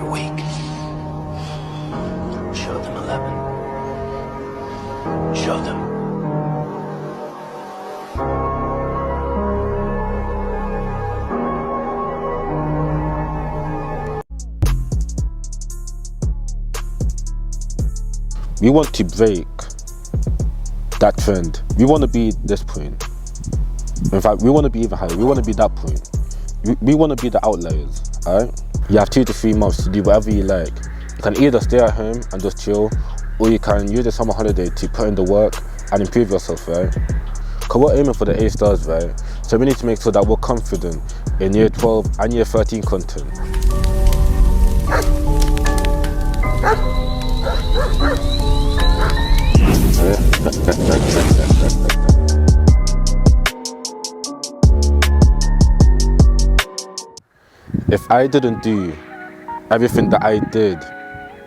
you're weak. Show them 11. Show them. We want to break that trend. We want to be this point. In fact, we want to be even higher. We want to be that point. We want to be the outliers, alright? You have 2 to 3 months to do whatever you like. You can either stay at home and just chill, or you can use the summer holiday to put in the work and improve yourself, right? Because we're aiming for the A stars, right? So we need to make sure that we're confident in year 12 and year 13 content. If I didn't do everything that I did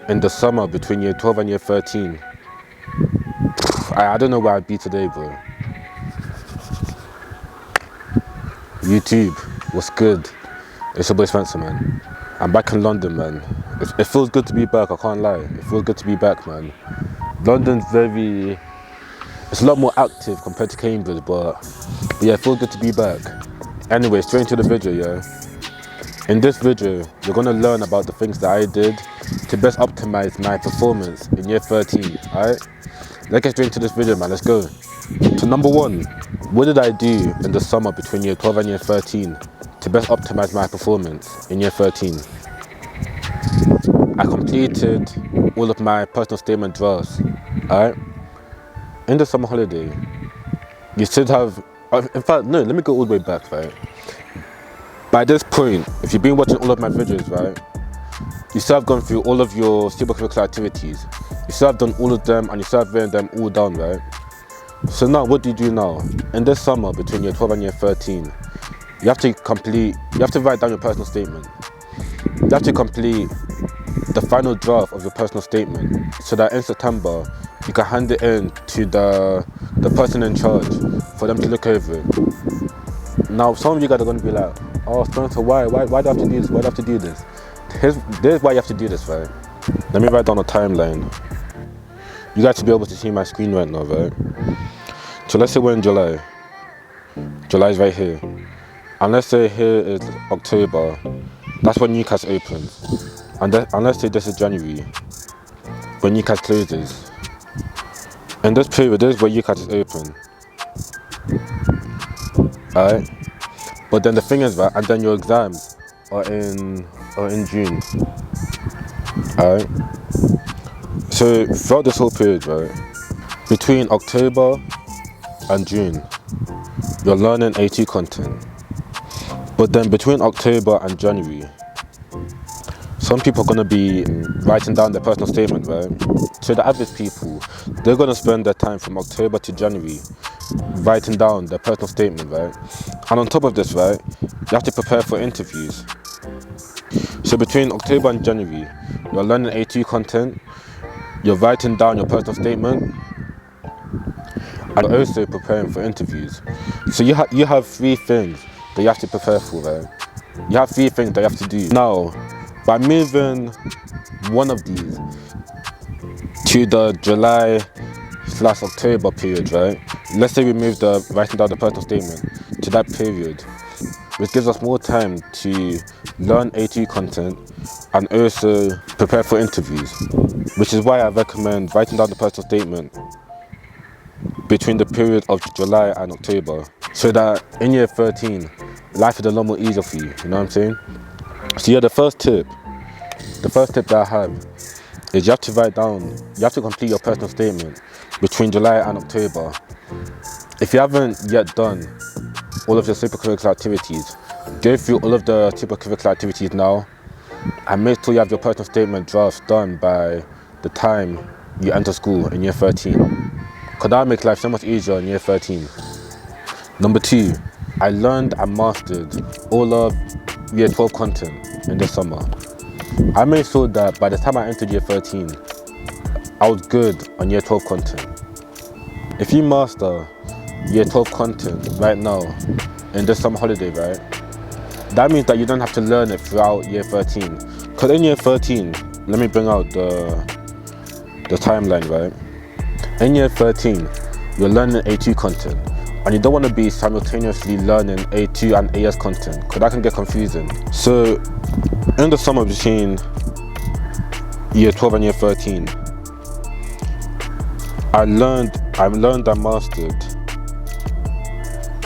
in the summer between year 12 and year 13, I don't know where I'd be today, bro. YouTube, what's good? It's your boy Spencer, man. I'm back in London, man. It feels good to be back, I can't lie. It feels good to be back, man. London's it's a lot more active compared to Cambridge, but yeah, it feels good to be back. Anyway, straight into the video, yeah. In this video, you're gonna learn about the things that I did to best optimize my performance in year 13, alright? Let's get straight into this video, man, let's go. So number 1, what did I do in the summer between year 12 and year 13 to best optimize my performance in year 13? I completed all of my personal statement drafts, alright? In the summer holiday, you should have, in fact, no, let me go all the way back, right? By this point, if you've been watching all of my videos, right, you should have gone through all of your supercurricular activities. You should have done all of them and you should have written them all down, right? So now, what do you do now? In this summer, between year 12 and year 13, you have to write down your personal statement. You have to complete the final draft of your personal statement so that in September, you can hand it in to the person in charge for them to look over it. Now, some of you guys are going to be like, oh, Spencer, why do I have to do this? Why do I have to do this? Here's why you have to do this, right? Let me write down a timeline. You guys should be able to see my screen right now, right? So let's say we're in July. July is right here. And let's say here is October. That's when UCAS opens. And let's say this is January, when UCAS closes. In this period, this is where UCAS is open. Alright? But then the thing is, right, and then your exams are in June. Alright? So throughout this whole period, right, between October and June, you're learning AT content. But then between October and January, some people are going to be writing down their personal statement, right? So the average people, they're going to spend their time from October to January writing down their personal statement, right? And on top of this, right, you have to prepare for interviews. So between October and January, you're learning A2 content, you're writing down your personal statement, and you're also preparing for interviews. So you have 3 things that you have to prepare for, right? You have 3 things that you have to do. Now, by moving one of these to the July/October period, right? Let's say we move the writing down the personal statement to that period, which gives us more time to learn A2 content and also prepare for interviews, which is why I recommend writing down the personal statement between the period of July and October, so that in year 13, life is a lot more easier for you, you know what I'm saying? So yeah, the first tip that I have is you have to complete your personal statement between July and October. If you haven't yet done all of your supercurricular activities, go through all of the supercurricular activities now and make sure you have your personal statement drafts done by the time you enter school in year 13. Because that makes life so much easier in year 13. Number 2, I learned and mastered all of year 12 content in the summer. I made sure that by the time I entered year 13, I was good on year 12 content. If you master year 12 content right now in this summer holiday, right, that means that you don't have to learn it throughout year 13. Because Because in year 13, let me bring out the timeline, right? In year 13, you're learning A2 content, and you don't want to be simultaneously learning A2 and AS content, because that can get confusing. So in the summer between year 12 and year 13, I learned and mastered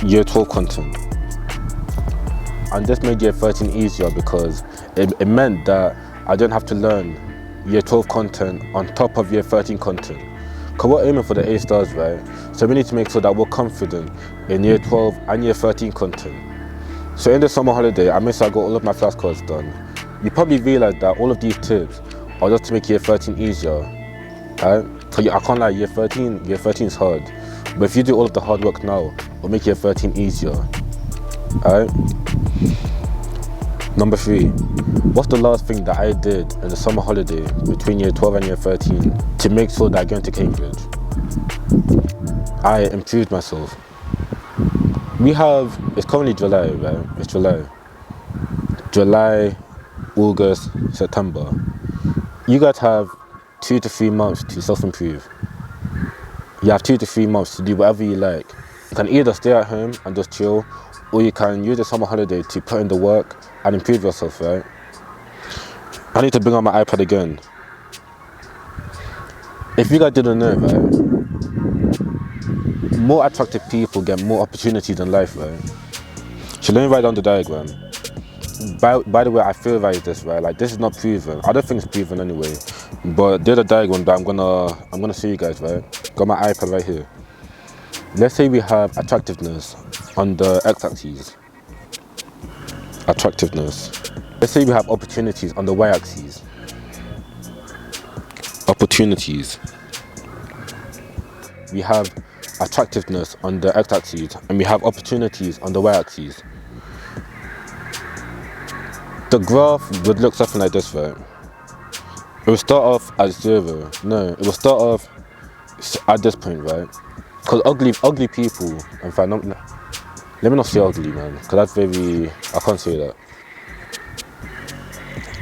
year 12 content. And this made year 13 easier because it meant that I didn't have to learn year 12 content on top of year 13 content. Because we're aiming for the A stars, right? So we need to make sure that we're confident in year 12 and year 13 content. So in the summer holiday, I made sure I got all of my flashcards done. You probably realize that all of these tips are just to make year 13 easier, right? So I can't lie, year 13 is hard. But if you do all of the hard work now, it'll make year 13 easier, alright? Number 3, what's the last thing that I did in the summer holiday between year 12 and year 13 to make sure that I get into Cambridge? I improved myself. It's currently July, right? It's July, August, September. You guys have 2 to 3 months to self-improve. You have 2 to 3 months to do whatever you like. You can either stay at home and just chill, or you can use the summer holiday to put in the work and improve yourself, right? I need to bring out my iPad again. If you guys didn't know, right, more attractive people get more opportunities in life, right? So let me write down the diagram. By the way, I theorize this, right? Like, this is not proven. I don't think it's proven anyway. But there's a diagram that I'm gonna show you guys, right? Got my iPad right here. Let's say we have attractiveness on the x-axis. Attractiveness. Let's say we have opportunities on the y-axis. Opportunities. We have attractiveness on the x-axis, and we have opportunities on the y-axis. The graph would look something like this, right? It will start off at 0. No, it will start off at this point, right? Because ugly people, in fact, let me not say ugly, man, because that's very, I can't say that.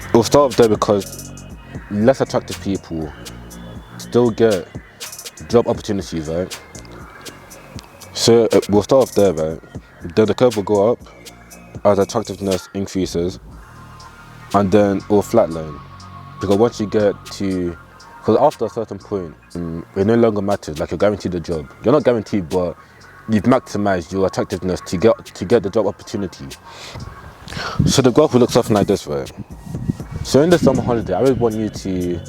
It will start off there because less attractive people still get job opportunities, right? So we'll start off there, right? Then the curve will go up as attractiveness increases, and then it will flatline. Because once you get to, because after a certain point, it no longer matters, like you're guaranteed a job. You're not guaranteed, but you've maximized your attractiveness to get the job opportunity. So the graph will look something like this, right? So in the summer holiday, I really want you to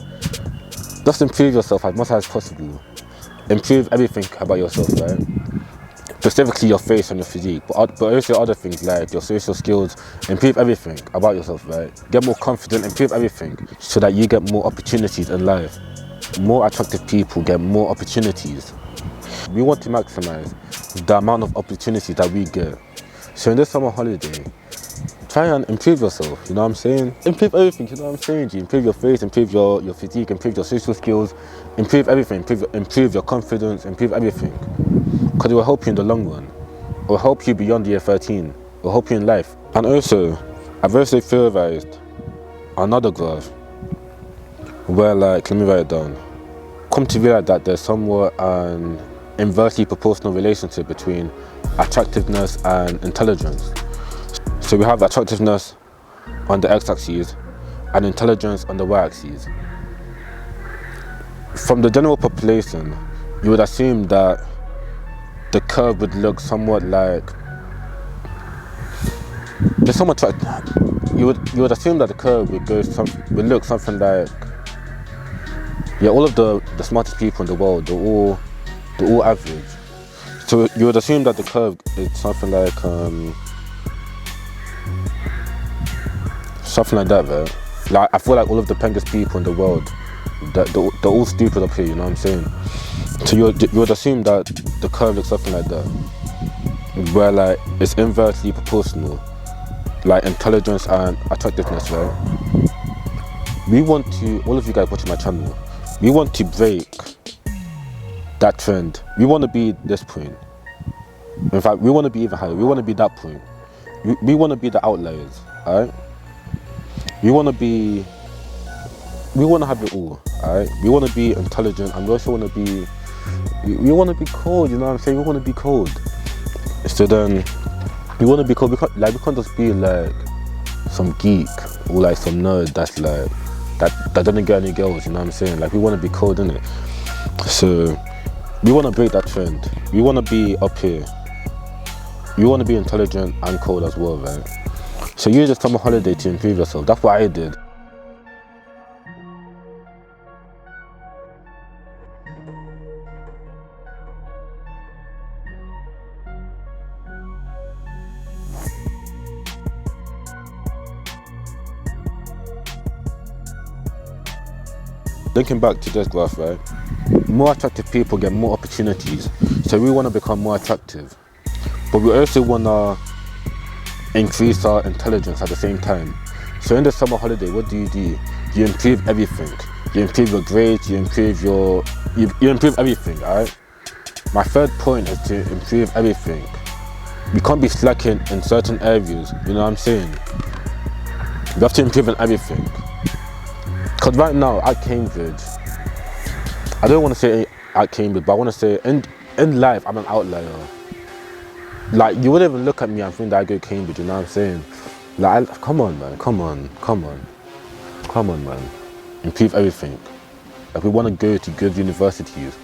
just improve yourself as much as possible. Improve everything about yourself, right? Specifically your face and your physique, but also other things like your social skills. Improve everything about yourself, right? Get more confident, improve everything so that you get more opportunities in life. More attractive people get more opportunities. We want to maximize the amount of opportunities that we get. So in this summer holiday, try and improve yourself, you know what I'm saying? Improve everything, you know what I'm saying? Improve your face, improve your physique, improve your social skills, improve everything, improve your confidence, improve everything. Because it will help you in the long run. It will help you beyond year 13. It will help you in life. And also, I've also theorized another graph where, like, let me write it down. Come to realize that there's somewhat an inversely proportional relationship between attractiveness and intelligence. So we have attractiveness on the x-axis and intelligence on the y-axis. From the general population, you would assume that the curve would look somewhat like, you would assume that the curve would look something like, yeah, all of the smartest people in the world, they're all average. So you would assume that the curve is something like that, right? Like, I feel like all of the youngest people in the world, they're all stupid up here, you know what I'm saying? So you would assume that the curve looks something like that, where, like, it's inversely proportional, like intelligence and attractiveness, right? We want to, all of you guys watching my channel, we want to break that trend. We want to be this point. In fact, we want to be even higher. We want to be that point. We want to be the outliers, alright? We want to be we want to have it all, alright? We want to be intelligent, and we also want to be, we want to be cold, you know what I'm saying? We want to be cold. So then, we want to be cold, we can't just be like some geek, or like some nerd that's like, that doesn't get any girls, you know what I'm saying? Like, we want to be cold, innit? So, we want to break that trend. We want to be up here. We want to be intelligent and cold as well, right? So use this summer holiday to improve yourself. That's what I did. Looking back to this graph, right? More attractive people get more opportunities. So we want to become more attractive. But we also want to increase our intelligence at the same time. So in the summer holiday, what do? You improve everything. You improve your grades, you improve everything, alright? My third point is to improve everything. We can't be slacking in certain areas, you know what I'm saying? We have to improve in everything. Because right now at Cambridge, I don't want to say at Cambridge, but I want to say in life I'm an outlier. Like, you wouldn't even look at me and think that I go to Cambridge, you know what I'm saying? Like, come on man, come on man. Improve everything. Like, we want to go to good universities,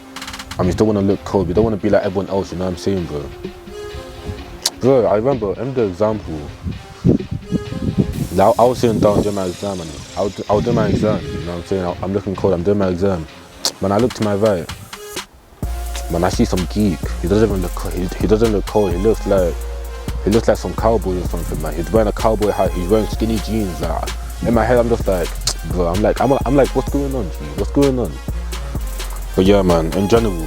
and we still want to look cool. We don't want to be like everyone else, you know what I'm saying, bro? Bro, I remember in the example, I was sitting down doing my exam, and I was doing my exam, you know what I'm saying? I'm looking cold, I'm doing my exam. When I look to my right, man, I see some geek. He doesn't even look cold. He doesn't look cold. He looks like some cowboy or something, man. He's wearing a cowboy hat. He's wearing skinny jeans. Like, in my head, I'm just like, bro. I'm like, what's going on, G? What's going on? But yeah, man. In general,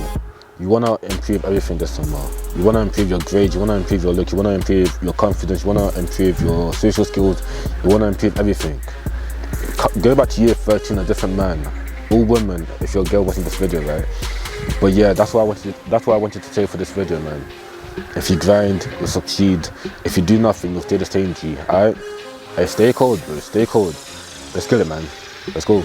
you wanna improve everything this summer. You wanna improve your grades. You wanna improve your look. You wanna improve your confidence. You wanna improve your social skills. You wanna improve everything. Go back to year 13, a different man. All women, if you're a girl watching this video, right? But yeah, that's what I wanted to say for this video, man. If you grind, you'll succeed. If you do nothing, you'll stay the same, G. Alright? Hey, stay cold, bro. Stay cold. Let's get it, man. Let's go.